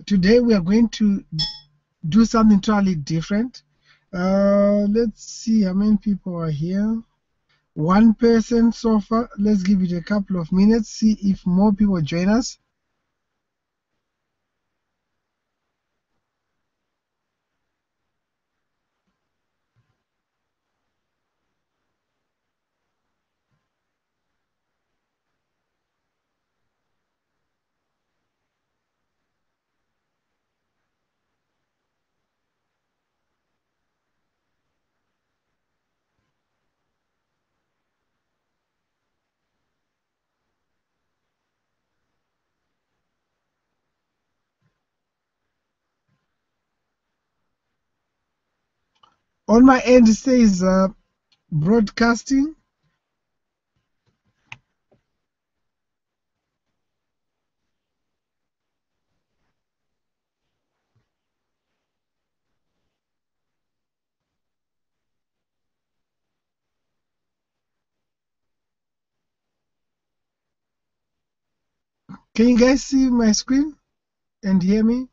Today we are going to do something totally different. Let's see how many people are here. One person so far. Let's give it a couple of minutes, see if more people join us. On my end, it says broadcasting. Can you guys see my screen and hear me?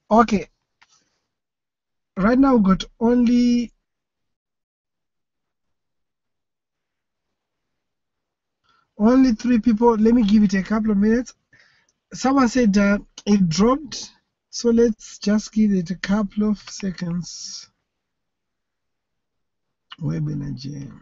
Okay. Right now, we've got only 3 people. Let me give it a couple of minutes. Someone said it dropped, so let's just give it a couple of seconds. Webinar jam.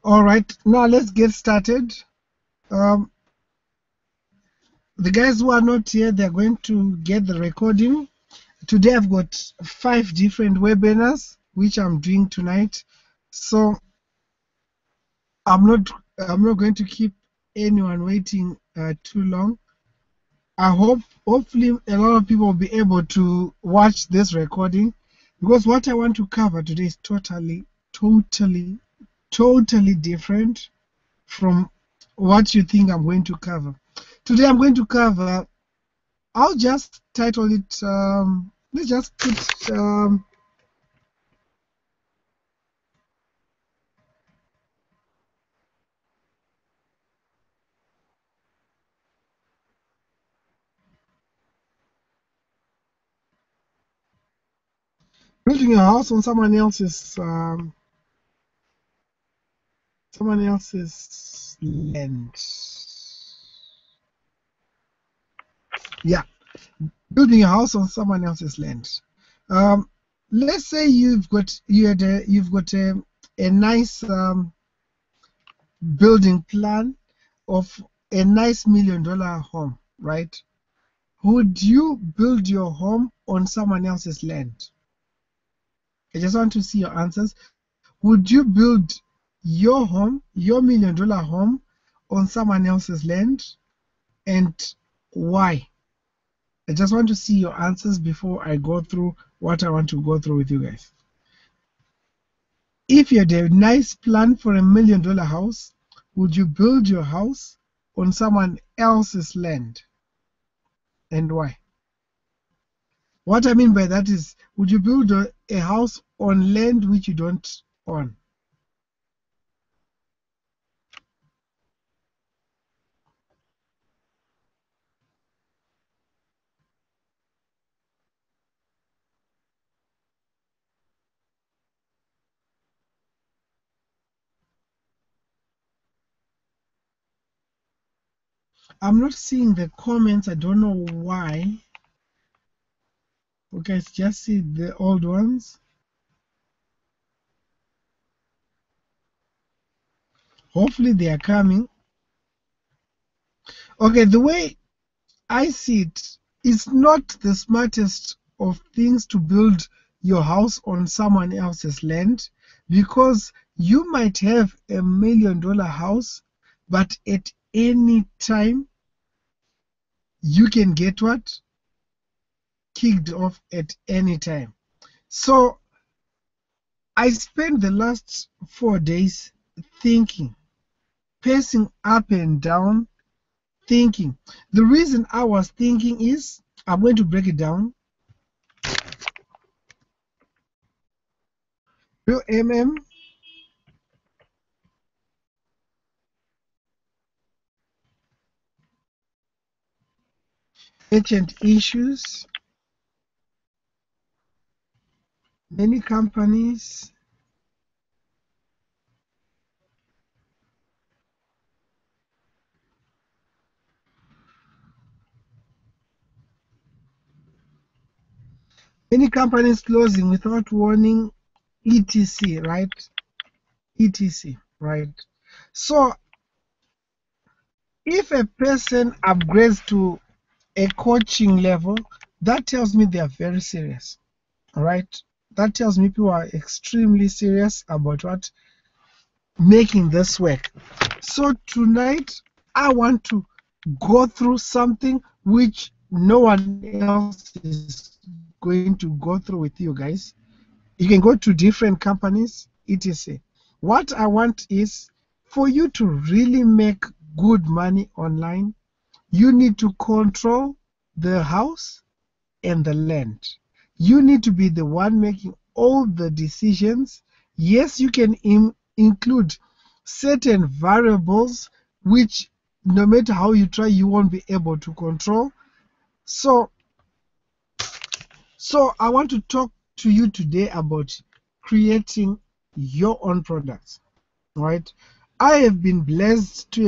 All right, now let's get started. The guys who are not here, they're going to get the recording. Today I've got 5 different webinars which I'm doing tonight, so I'm not going to keep anyone waiting too long. I hopefully a lot of people will be able to watch this recording, because what I want to cover today is totally different from what you think I'm going to cover. Today I'm going to cover, I'll just title it, let's just put building a house on someone else's land. Yeah, building a house on someone else's land. Let's say you've got a nice building plan of a nice $1 million home, right? Would you build your home on someone else's land? I just want to see your answers. Would you build your home, your $1 million home, on someone else's land, and why? I just want to see your answers before I go through what I want to go through with you guys. If you had a nice plan for $1 million house, would you build your house on someone else's land, and why? What I mean by that is, would you build a house on land which you don't own? I'm not seeing the comments. I don't know why. Okay, let's just see the old ones. Hopefully they are coming. Okay, the way I see it, it's not the smartest of things to build your house on someone else's land, because you might have $1 million house, but at any time you can get what? Kicked off at any time. So I spent the last 4 days thinking, pacing up and down, thinking. The reason I was thinking is, I'm going to break it down. Real ancient issues, many companies, closing without warning, etc. Right? etc. Right? So if a person upgrades to a coaching level, that tells me they are very serious. Right? That tells me people are extremely serious about what? Making this work. So tonight I want to go through something which no one else is going to go through with you guys. You can go to different companies, etc. What I want is for you to really make good money online, you need to control the house and the land. You need to be the one making all the decisions. Yes, you can include certain variables which, no matter how you try, you won't be able to control. So I want to talk to you today about creating your own products. Right? I have been blessed to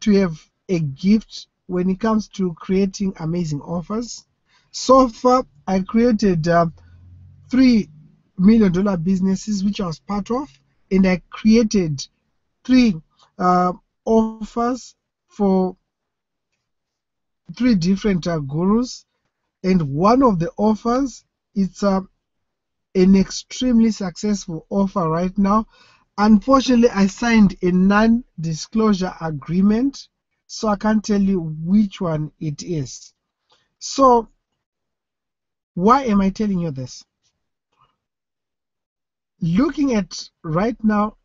have a gift when it comes to creating amazing offers. So far, I created $3 million businesses, which I was part of, and I created 3 offers for 3 different gurus. And one of the offers, it's an extremely successful offer right now. Unfortunately, I signed a non-disclosure agreement, so I can't tell you which one it is. So why am I telling you this? Looking at right now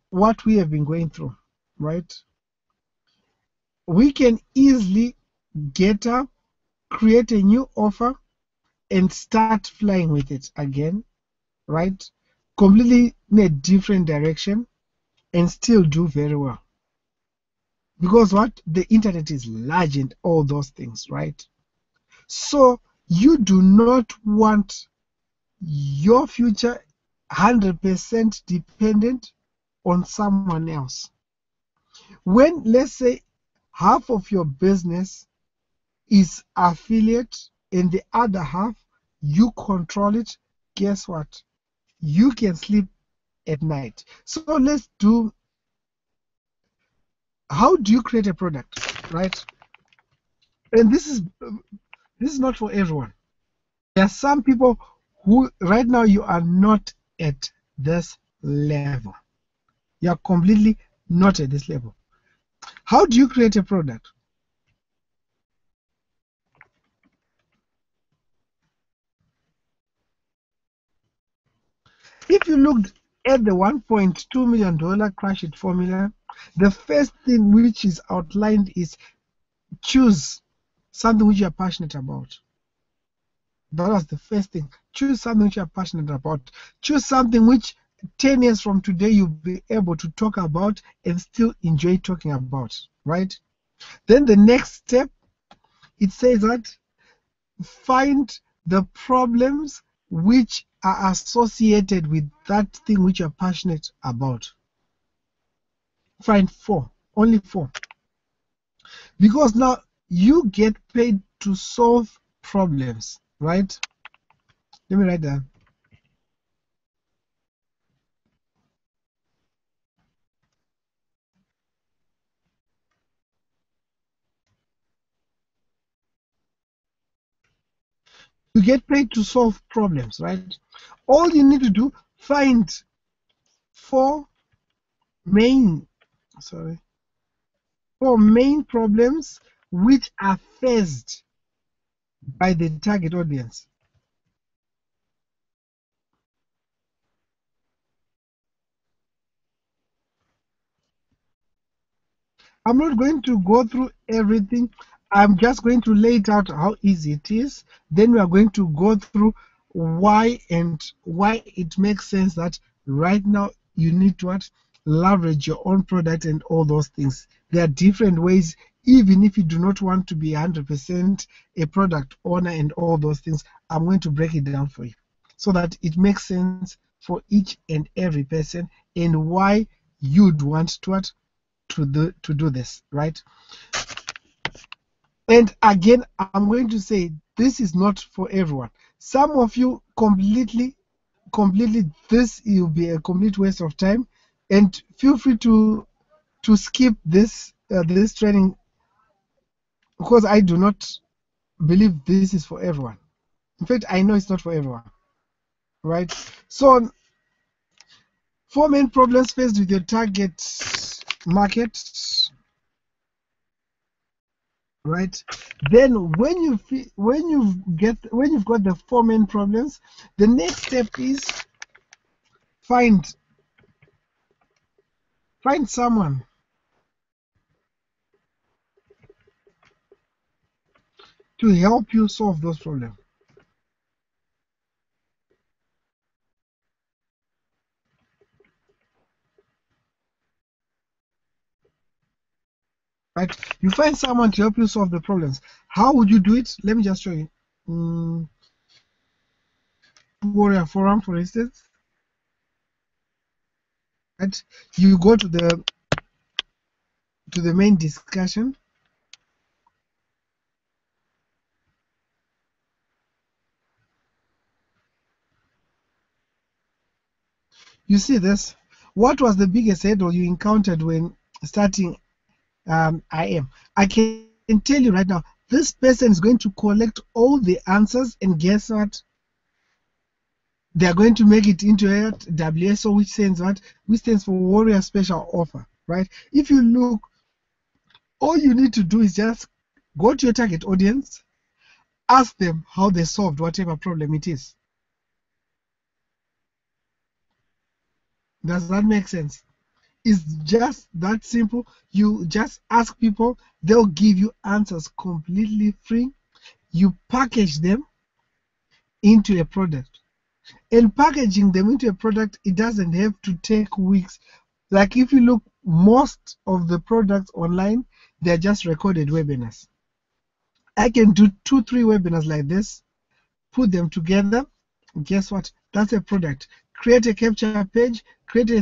what we have been going through, right? We can easily get up, create a new offer, and start flying with it again, right? Completely in a different direction and still do very well. Because what? The internet is large and all those things, right? So you do not want your future 100% dependent on someone else. When, let's say, half of your business is affiliate and the other half you control it, guess what? You can sleep at night. So let's do, how do you create a product, right? And this is not for everyone. There are some people who right now you are not at this level. You are completely not at this level. How do you create a product? If you looked at the $1.2 million Crush It formula, the first thing which is outlined is choose something which you are passionate about. That was the first thing. Choose something which you are passionate about. Choose something which 10 years from today you'll be able to talk about and still enjoy talking about, right? Then the next step, it says that find the problems which are associated with that thing which you're passionate about. Find 4, only 4. because now you get paid to solve problems, right? Let me write down. You get paid to solve problems, right? All you need to do, find four main, sorry, four main problems which are faced by the target audience. I'm not going to go through everything. I'm just going to lay it out how easy it is. Then we are going to go through why and why it makes sense that right now you need to leverage your own product and all those things. There are different ways, even if you do not want to be 100% a product owner and all those things. I'm going to break it down for you so that it makes sense for each and every person and why you'd want to do this, right? And again, I'm going to say this is not for everyone. Some of you completely, this will be a complete waste of time. And feel free to skip this training because I do not believe this is for everyone. In fact, I know it's not for everyone, right? So, four main problems faced with your target market, right? Then when you've got the four main problems, the next step is find someone to help you solve those problems, right? You find someone to help you solve the problems. How would you do it? Let me just show you. Warrior Forum, for instance, right? You go to the main discussion. You see this. What was the biggest hurdle you encountered when starting IM? I can tell you right now, this person is going to collect all the answers, and guess what? They are going to make it into a WSO, which stands what? Which stands for Warrior Special Offer, right? If you look, all you need to do is just go to your target audience, ask them how they solved whatever problem it is. Does that make sense? It's just that simple. You just ask people, they'll give you answers completely free. You package them into a product. And packaging them into a product, it doesn't have to take weeks. Like if you look, most of the products online, they're just recorded webinars. I can do 2-3 webinars like this, put them together. Guess what? That's a product. Create a capture page, create a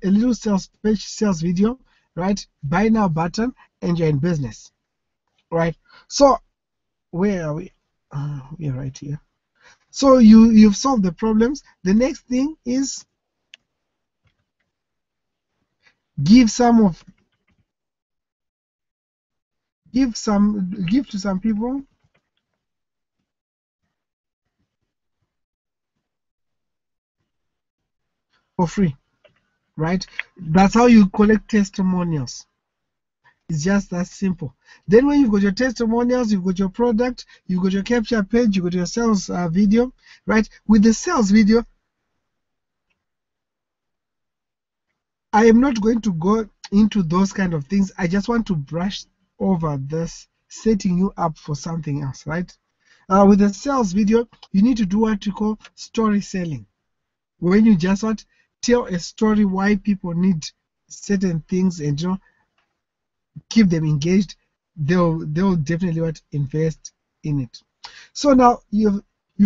little sales page, sales video, right? Buy now button, and you're in business, right? So where are we? We're right here. So you've solved the problems. The next thing is give to some people for free, right? That's how you collect testimonials. It's just that simple. Then when you've got your testimonials, you've got your product, you've got your capture page, you've got your sales video, right? With the sales video, I am not going to go into those kind of things. I just want to brush over this, setting you up for something else, right? With the sales video, you need to do what you call story selling. When you just want tell a story why people need certain things and keep them engaged, they'll definitely invest in it. So now you've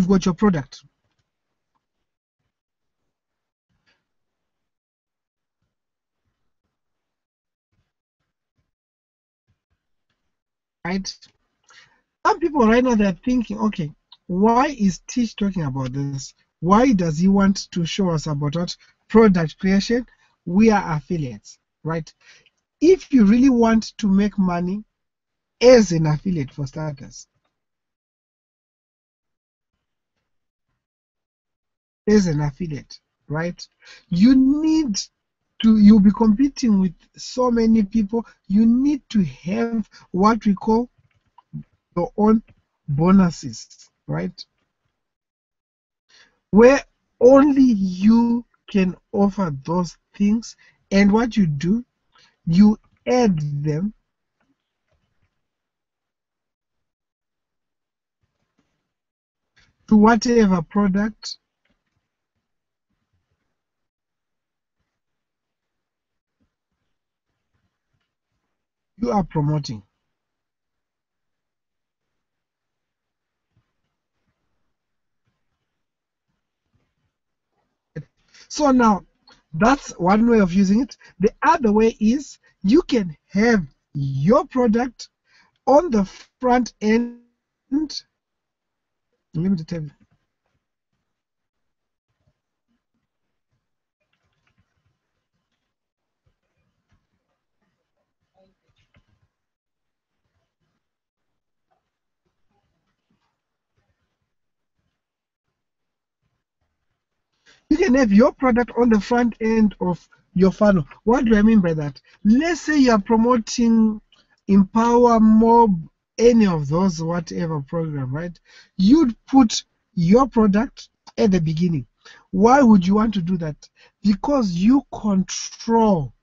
got your product. right? Some people right now they're thinking, okay, why is Tish talking about this? Why does he want to show us about what product creation? We are affiliates, right? If you really want to make money as an affiliate, for starters, as an affiliate, right? You need you'll be competing with so many people. You need to have what we call your own bonuses, right? Where only you can offer those things, and what you do, you add them to whatever product you are promoting. So now that's one way of using it. The other way is you can have your product on the front end. Let me tell you. You can have your product on the front end of your funnel. What do I mean by that? Let's say you are promoting Empower Mob, any of those, whatever program, right? You'd put your product at the beginning. Why would you want to do that? Because you control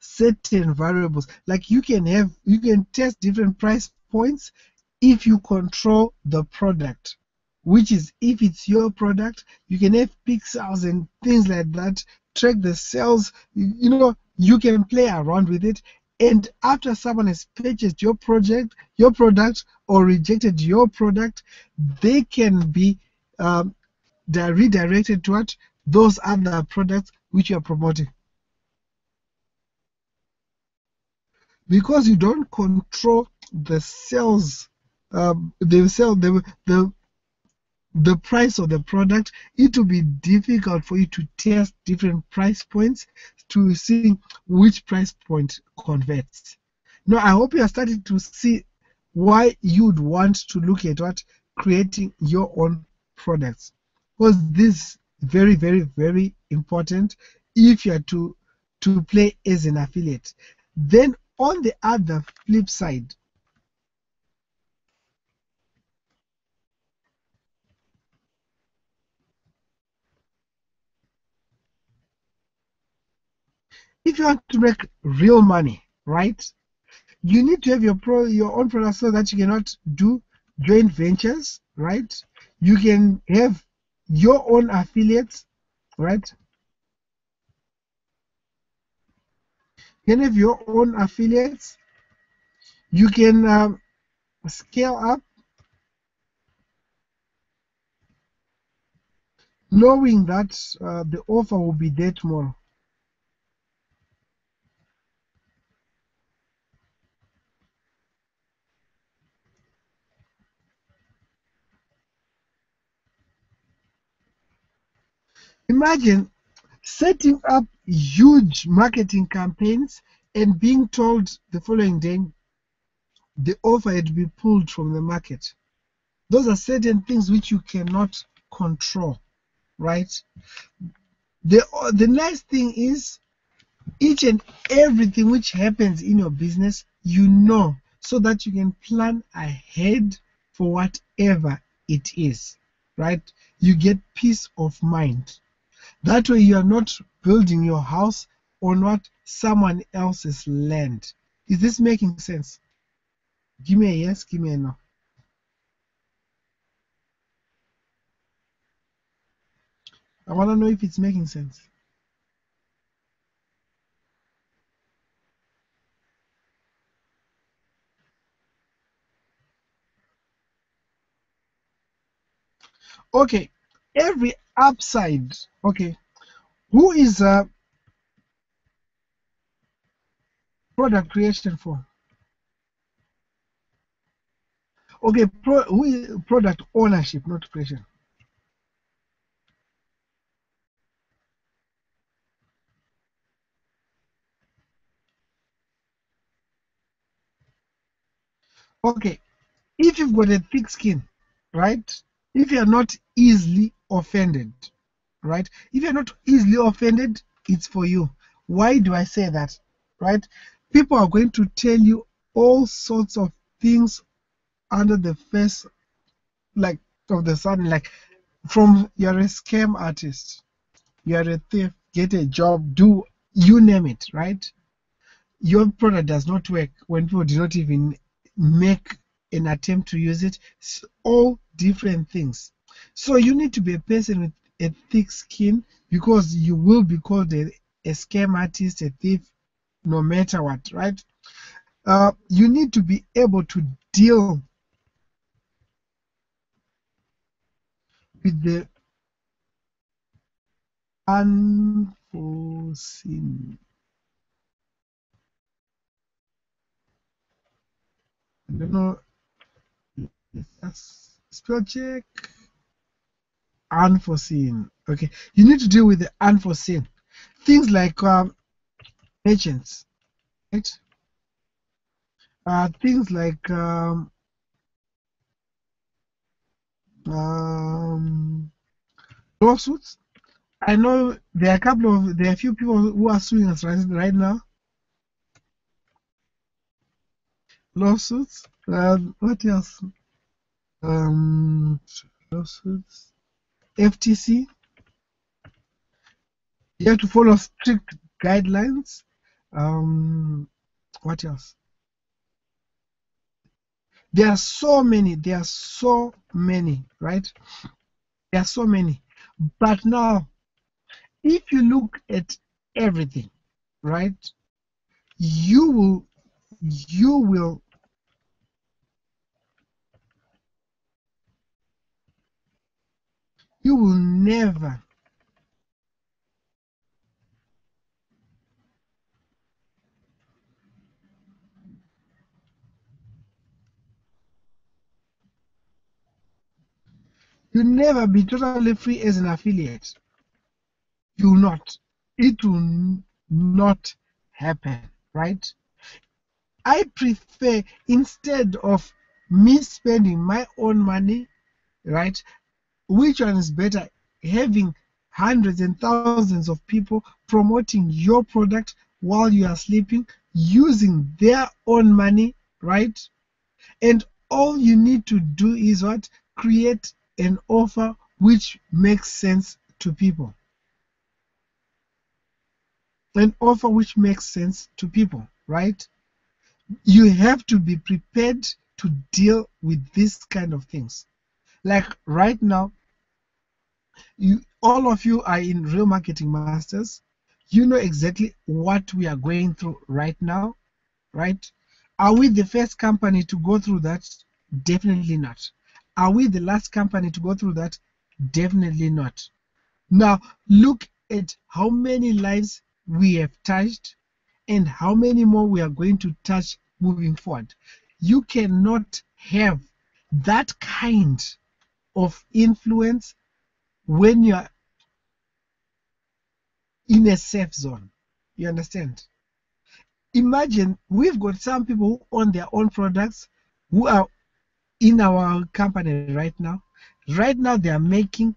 certain variables. Like you can test different price points if you control the product, which is if it's your product, you can have pixels and things like that, track the sales, you can play around with it. And after someone has purchased your product, or rejected your product, they can be they're redirected to those other products which you are promoting. Because you don't control the sales, the price of the product, it will be difficult for you to test different price points to see which price point converts. Now, I hope you are starting to see why you'd want to look at creating your own products, because this is very, very, very important if you are to play as an affiliate. Then on the other flip side, if you want to make real money, right, you need to have your own product so that you cannot do joint ventures, right? You can have your own affiliates, right? You can have your own affiliates. You can scale up, knowing that the offer will be there tomorrow. Imagine setting up huge marketing campaigns and being told the following day the offer had to be pulled from the market. Those are certain things which you cannot control, right? The nice thing is, each and everything which happens in your business, so that you can plan ahead for whatever it is, right? You get peace of mind. That way you are not building your house on what someone else's land. Is this making sense? Give me a yes, give me a no. I want to know if it's making sense. Okay, every upside. Okay, who is product creation for? Okay, product ownership, not creation. Okay, if you've got a thick skin, right? If you're not easily offended, right? If you're not easily offended, it's for you. Why do I say that? Right? People are going to tell you all sorts of things under the face, like of the sun, like from you're a scam artist, you're a thief, get a job, do you name it, right? Your product does not work when people do not even make an attempt to use it. It's all different things. So you need to be a person with a thick skin because you will be called a scam artist, a thief, no matter what, right? You need to be able to deal with the unforeseen. I don't know. That's spell check. Unforeseen. Okay, you need to deal with the unforeseen things like merchants, right? Things like um, lawsuits. I know there are a few people who are suing us right now. Lawsuits. What else? Um, Lawsuits. FTC. You have to follow strict guidelines. What else? There are so many. There are so many, right? There are so many. But now, if you look at everything, right, you will you will you will never you'll never be totally free as an affiliate. You will not. It will not happen, right? I prefer, instead of me spending my own money, right? Which one is better? Having hundreds and thousands of people promoting your product while you are sleeping, using their own money, right? And all you need to do is what? Create an offer which makes sense to people. An offer which makes sense to people, right? You have to be prepared to deal with these kind of things. Like right now, all of you are in Real Marketing Masters. You know exactly what we are going through right now, right? Are we the first company to go through that? Definitely not. Are we the last company to go through that? Definitely not. Now, look at how many lives we have touched and how many more we are going to touch moving forward. You cannot have that kind of influence when you are in a safe zone. You understand? Imagine we've got some people who own their own products who are in our company right now. Right now, they are making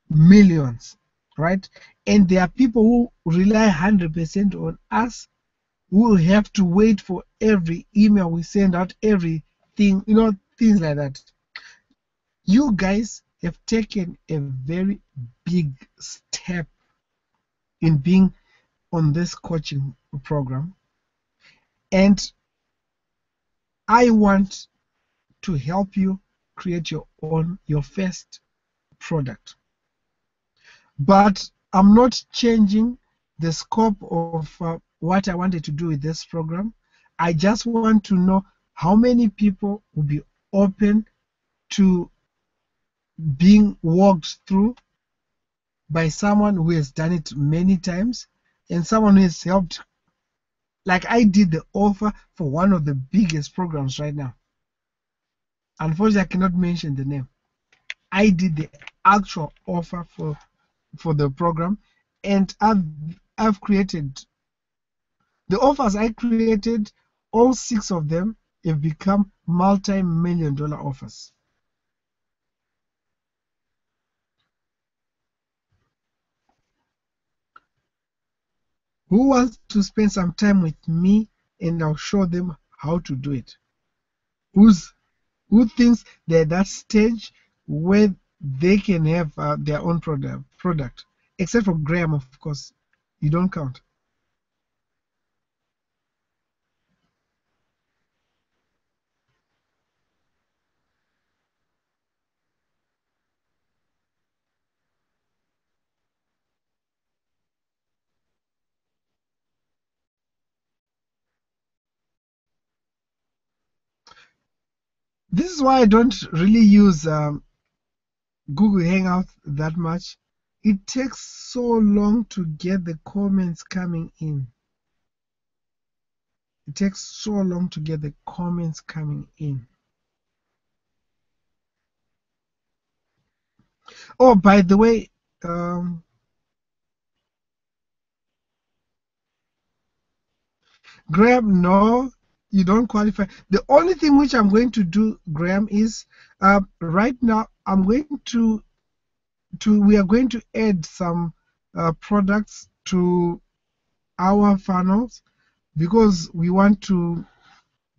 millions, right? And there are people who rely 100% on us who will have to wait for every email we send out, everything, things like that. You guys have taken a very big step in being on this coaching program, and I want to help you create your first product. But I'm not changing the scope of what I wanted to do with this program. I just want to know how many people will be open to being walked through by someone who has done it many times and someone who has helped. Like I did the offer for one of the biggest programs right now. Unfortunately, I cannot mention the name. I did the actual offer for the program, and I've created the offers I created. All 6 of them have become multi-million-dollar offers. Who wants to spend some time with me and I'll show them how to do it? Who thinks they're at that stage where they can have their own product? Except for Graham, of course. You don't count. This is why I don't really use Google Hangouts that much. It takes so long to get the comments coming in. It takes so long to get the comments coming in. Oh, by the way, Graham, no, you don't qualify. The only thing which I'm going to do, Graham, is right now I'm going to we are going to add some products to our funnels because we want to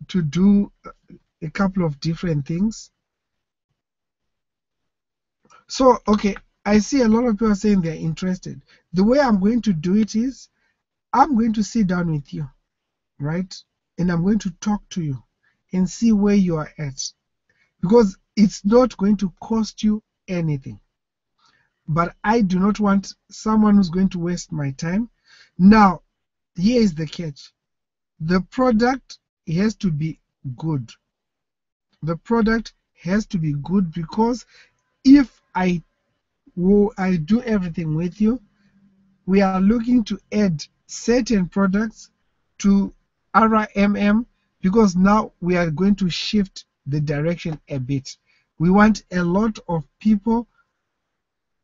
do a couple of different things. So, okay, I see a lot of people saying they're interested. The way I'm going to do it is I'm going to sit down with you, right? And I'm going to talk to you and see where you are at. Because it's not going to cost you anything. But I do not want someone who's going to waste my time. Now, here is the catch. The product has to be good. The product has to be good because if I do everything with you, we are looking to add certain products to RMM because now we are going to shift the direction a bit. We want a lot of people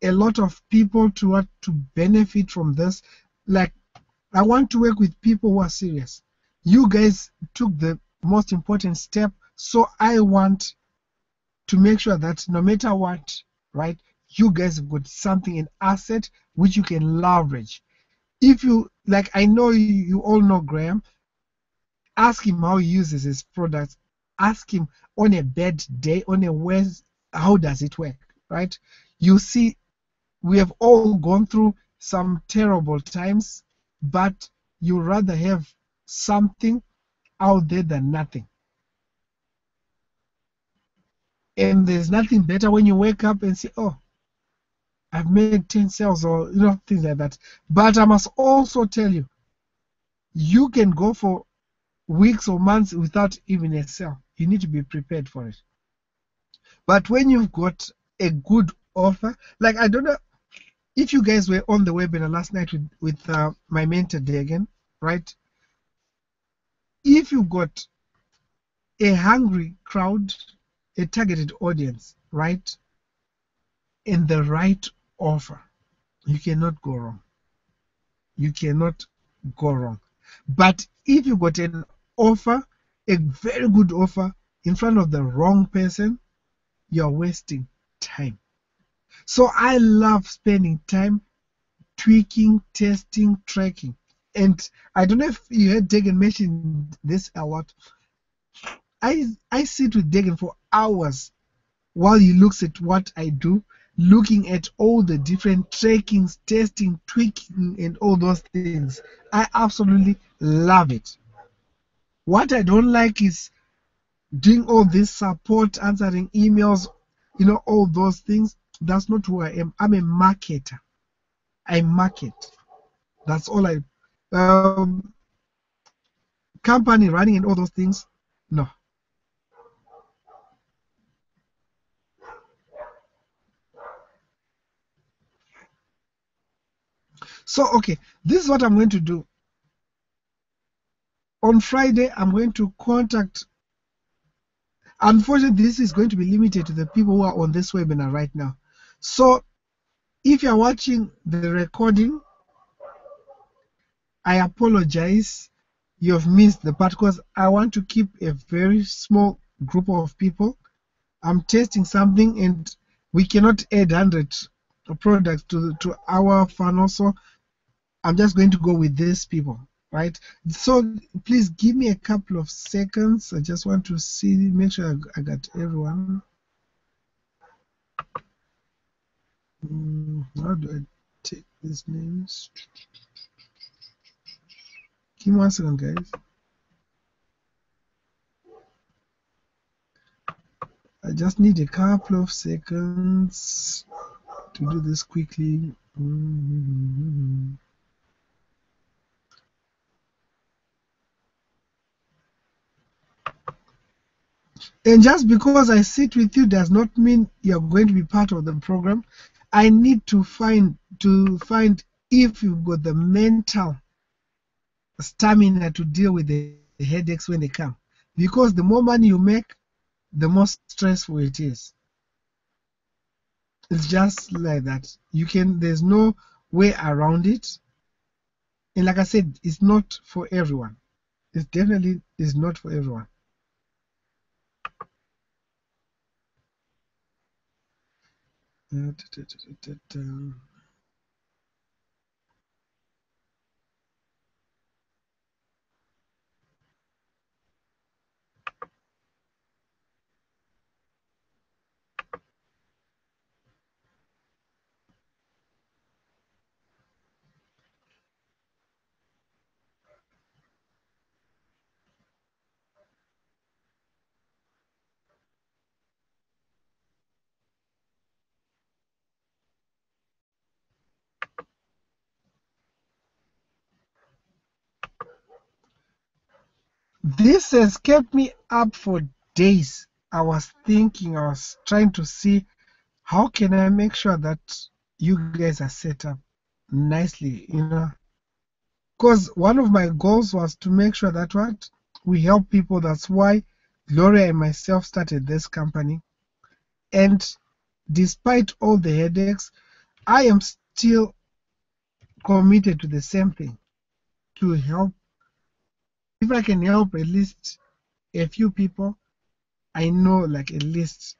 to benefit from this. Like, I want to work with people who are serious. You guys took the most important step, so I want to make sure that no matter what, right, you guys have got something, an asset which you can leverage. If you like, I know you all know Graham. Ask him how he uses his products. Ask him on a bad day, on a worst, how does it work, right? You see, we have all gone through some terrible times, but you rather have something out there than nothing. And there's nothing better when you wake up and say, oh, I've made 10 sales, or things like that. But I must also tell you, you can go for weeks or months without even a sale. You need to be prepared for it. But when you've got a good offer, like, I don't know if you guys were on the webinar last night with my mentor Dagan, right? If you got a hungry crowd, a targeted audience, right, and the right offer, you cannot go wrong. You cannot go wrong. But if you got an offer, a very good offer, in front of the wrong person, you're wasting time. So I love spending time tweaking, testing, tracking. And I don't know if you heard Dagan mention this a lot. I sit with Dagan for hours while he looks at what I do, looking at all the different trackings, testing, tweaking, and all those things. I absolutely love it. What I don't like is doing all this support, answering emails, all those things. That's not who I am. I'm a marketer. I market. That's all I. Company running and all those things. No. So, okay, this is what I'm going to do. On Friday, I'm going to contact Unfortunately, this is going to be limited to the people who are on this webinar right now. So if you're watching the recording, I apologize. You've missed the part because I want to keep a very small group of people. I'm testing something and we cannot add 100 products to our funnel. So I'm just going to go with these people, right? So please give me a couple of seconds. I just want to see, make sure I got everyone. How do I take these names? Give me 1 second, guys. I just need a couple of seconds to do this quickly. And just because I sit with you does not mean you're going to be part of the program. I need to find if you've got the mental stamina to deal with the headaches when they come. Because the more money you make, the more stressful it is. It's just like that. There's no way around it. And like I said, it's not for everyone. It definitely is not for everyone. This has kept me up for days. I was trying to see how can I make sure that you guys are set up nicely, because one of my goals was to make sure that we help people. That's why Gloria and myself started this company. And despite all the headaches, I am still committed to the same thing, to help. If I can help at least a few people, I know like at least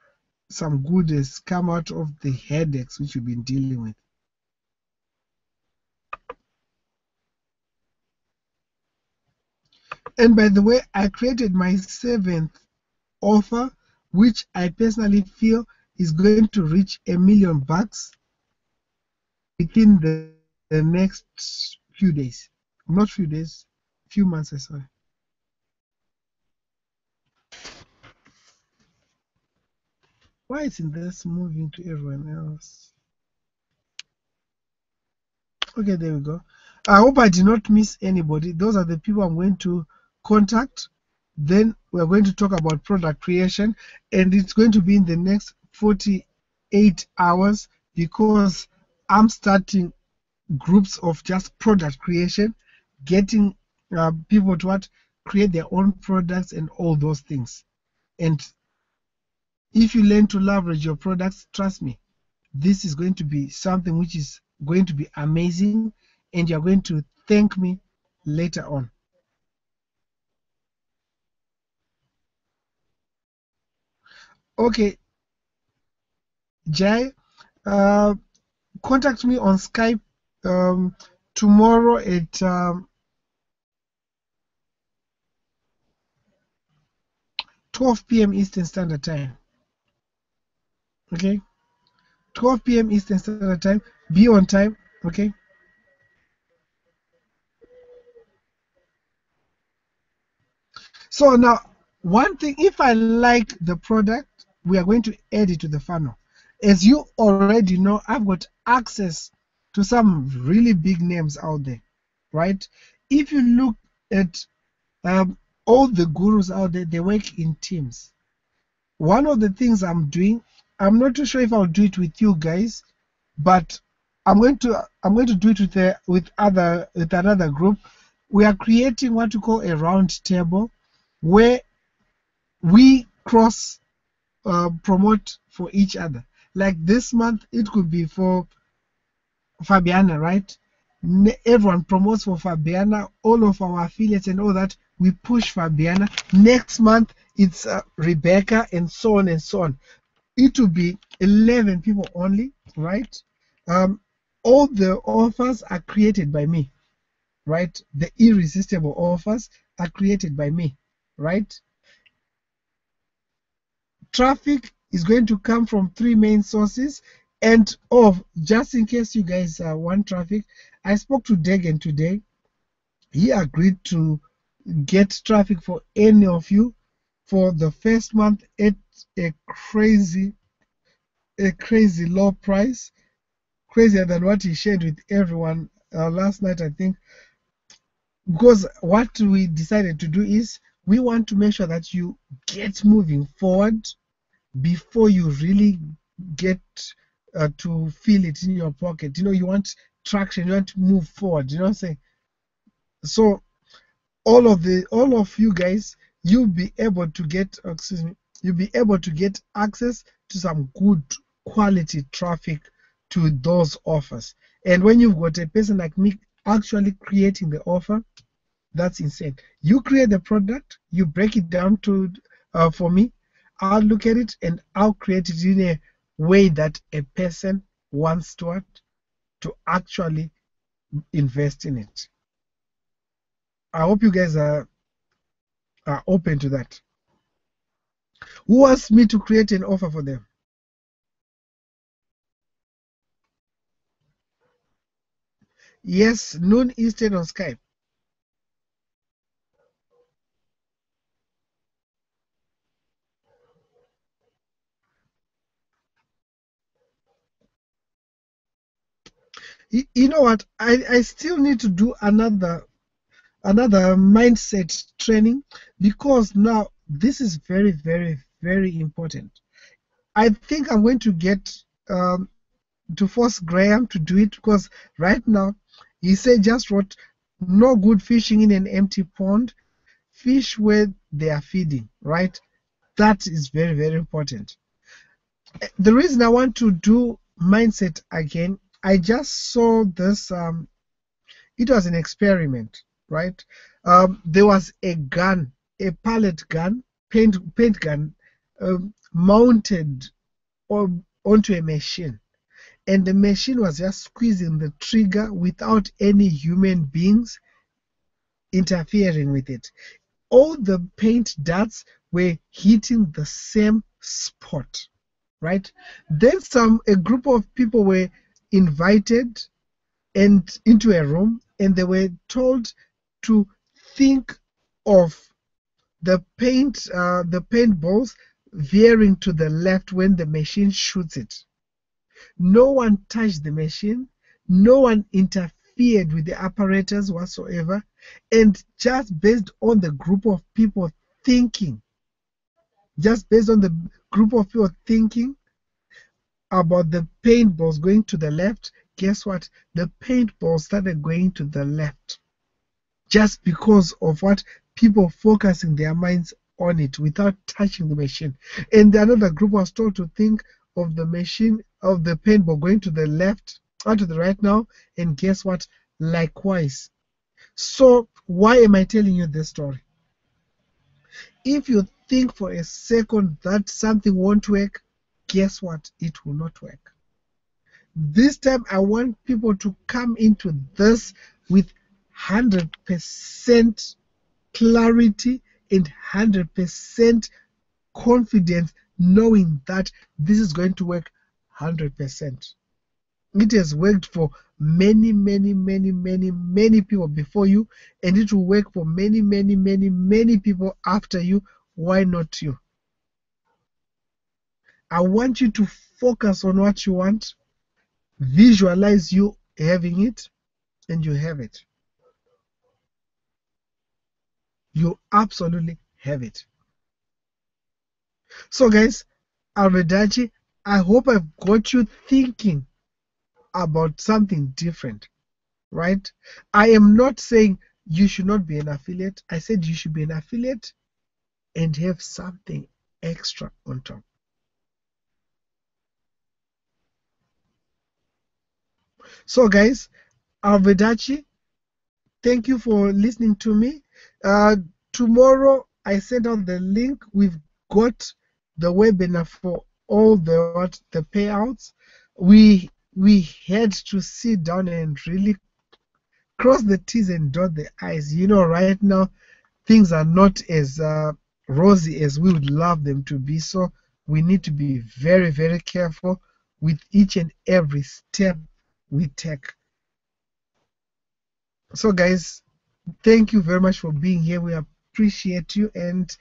some good has come out of the headaches which you've been dealing with. And by the way, I created my 7th offer, which I personally feel is going to reach $1 million within the next few days. Not few days, few months, sorry. Why isn't this moving to everyone else? Okay, there we go. I hope I did not miss anybody. Those are the people I'm going to contact. Then we're going to talk about product creation, and it's going to be in the next 48 hours because I'm starting groups of just product creation, getting people to create their own products and all those things. And if you learn to leverage your products, trust me, this is going to be something which is going to be amazing, and you're going to thank me later on. Okay, Jai, contact me on Skype tomorrow at 12 p.m. Eastern Standard Time. Okay, 12 p.m. Eastern Standard Time. Be on time. Okay. So now, one thing, if I like the product, we are going to add it to the funnel. As you already know, I've got access to some really big names out there, right? If you look at all the gurus out there, they work in teams. One of the things I'm doing, I'm not too sure if I'll do it with you guys, but I'm going to do it with another group. We are creating what we call a round table, where we cross promote for each other. Like this month, it could be for Fabiana, right? Everyone promotes for Fabiana, all of our affiliates and all that. We push Fabiana. Next month, it's Rebecca, and so on and so on. It will be 11 people only, right? All the offers are created by me, right? The irresistible offers are created by me, right? Traffic is going to come from 3 main sources. And just in case you guys want traffic, I spoke to Degen today. He agreed to get traffic for any of you for the first month at a crazy low price, crazier than what he shared with everyone last night, I think. Because what we decided to do is we want to make sure that you get moving forward before you really get to feel it in your pocket. You want traction, you want to move forward, you know what I'm saying? So all of you guys, you'll be able to get access to some good quality traffic to those offers. And when you've got a person like me actually creating the offer, that's insane. You create the product, you break it down to for me, I'll look at it and I'll create it in a way that a person wants to actually invest in it. I hope you guys are open to that. Who wants me to create an offer for them? Yes, noon Eastern on Skype. You know what? I still need to do another mindset training, because now this is very, very, very important. I think I'm going to get to force Graham to do it, because right now he said just what, no good fishing in an empty pond, fish where they are feeding, right? That is very, very important. The reason I want to do mindset again, I just saw this it was an experiment, right? There was a gun, a pellet gun, paint gun, mounted onto a machine, and the machine was just squeezing the trigger without any human beings interfering with it. All the paint darts were hitting the same spot, right? Then a group of people were invited and into a room, and they were told to think of the paintballs veering to the left when the machine shoots it. No one touched the machine, no one interfered with the apparatus whatsoever, and just based on the group of people thinking, about the paintballs going to the left, guess what? The paintball started going to the left, just because of what people focusing their minds on it without touching the machine. And another group was told to think of the machine, of the paintball going to the left or to the right now, and guess what? Likewise. So why am I telling you this story? If you think for a second that something won't work, guess what? It will not work. This time I want people to come into this with 100% clarity and 100% confidence, knowing that this is going to work 100%. It has worked for many, many, many, many, many people before you, and it will work for many, many, many, many people after you. Why not you? I want you to focus on what you want, visualize you having it, and you have it. You absolutely have it. So guys, Arrivederci. I hope I've got you thinking about something different, right? I am not saying you should not be an affiliate. I said you should be an affiliate and have something extra on top. So guys, Alvedachi, thank you for listening to me. Tomorrow I sent out the link. We've got the webinar for all the payouts. We had to sit down and really cross the T's and dot the I's. Right now things are not as rosy as we would love them to be. So we need to be very, very careful with each and every step we take. So guys, thank you very much for being here. We appreciate you, and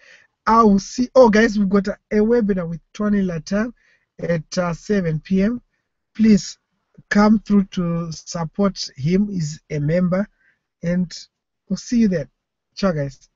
I will see. Oh guys, we've got a webinar with Tony Latan at 7 p.m. Please come through to support him. He's a member, and we'll see you there. Ciao guys.